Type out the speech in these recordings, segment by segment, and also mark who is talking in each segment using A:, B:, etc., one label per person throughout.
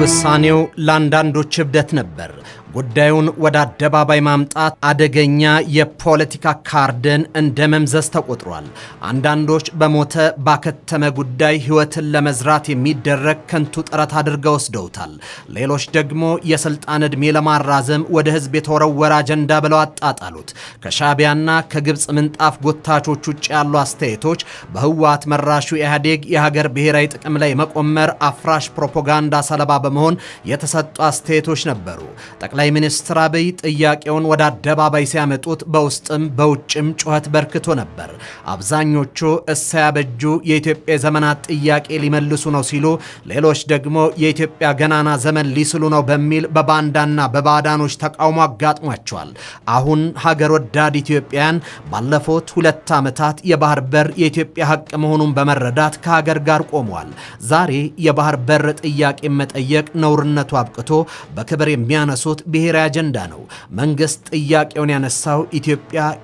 A: ውሳኔው ለአንዳንዶች እብደት ነበር። ጉዳዩን ወደ አደባባይ ማምጣት አደገኛ የፖለቲካ ካርድን እንደ መምዘዝ ተቆጥሯል። አንዳንዶች በሞተ ባከተመ ጉዳይ ሕይወትን ለመዝራት የሚደረግ ከንቱ ጥረት አድርገው ወስደውታል። ሌሎች ደግሞ የስልጣን ዕድሜ ለማራዘም ወደ ሕዝብ የተወረወረ አጀንዳ ብለው አጣጣሉት። ከሻዕቢያና ከግብፅ ምንጣፍ ጎታቾች ውጭ ያሉ አስተያየቶች በህወሓት መራሹ ኢህአዴግ የሀገር ብሔራዊ ጥቅም ላይ መቆመር አፍራሽ ፕሮፓጋንዳ ሰለባ በመሆን የተሰጡ አስተያየቶች ነበሩ። ጠቅላይ ሚኒስትር አብይ ጥያቄውን ወደ አደባባይ ሲያመጡት በውስጥም በውጭም ጩኸት በርክቶ ነበር። አብዛኞቹ እሳያበጁ የኢትዮጵያ ዘመናት ጥያቄ ሊመልሱ ነው ሲሉ፣ ሌሎች ደግሞ የኢትዮጵያ ገናና ዘመን ሊስሉ ነው በሚል በባንዳና በባዳኖች ተቃውሞ አጋጥሟቸዋል። አሁን ሀገር ወዳድ ኢትዮጵያውያን ባለፉት 2 ዓመታት የባህር በር የኢትዮጵያ ሀቅ መሆኑን በመረዳት ከሀገር ጋር ቆመዋል። ዛሬ የባህር በር ጥያቄ መጠየቅ ነውርነቱ አብቅቶ በክብር የሚያነሱት ብሔራዊ አጀንዳ ነው። መንግስት ጥያቄውን ያነሳው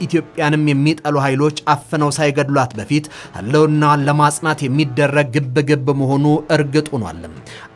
A: ኢትዮጵያንም የሚጠሉ ኃይሎች አፍነው ሳይገድሏት በፊት ህልውናዋን ለማጽናት የሚደረግ ግብግብ መሆኑ እርግጥ ሆኗል።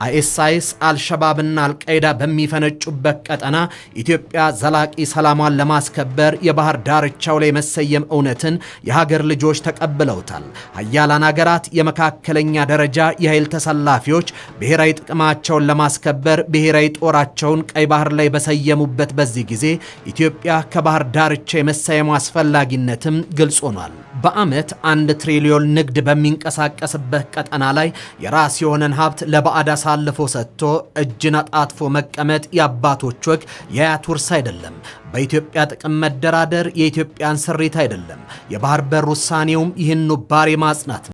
A: አይኤስአይስ አልሸባብና አልቃይዳ በሚፈነጩበት ቀጠና ኢትዮጵያ ዘላቂ ሰላሟን ለማስከበር የባህር ዳርቻው ላይ መሰየም እውነትን የሀገር ልጆች ተቀብለውታል። ሀያላን ሀገራት የመካከለኛ ደረጃ የኃይል ተሰላፊዎች ብሔራዊ ጥቅማቸውን ለማስከበር ብሔራዊ ጦራቸውን ቀይ ባህር ላይ በሰየሙበት በዚህ ጊዜ ኢትዮጵያ ከባህር ዳርቻ የመሰየሙ አስፈላጊነትም ግልጽ ሆኗል። በዓመት 1 ትሪሊዮን ንግድ በሚንቀሳቀስበት ቀጠና ላይ የራስ የሆነን ሀብት ለባዕድ አሳልፎ ሰጥቶ እጅን አጣጥፎ መቀመጥ የአባቶች ወግ የአያት ውርስ አይደለም። በኢትዮጵያ ጥቅም መደራደር የኢትዮጵያን ስሪት አይደለም። የባህር በር ውሳኔውም ይህን ባሪ ማጽናት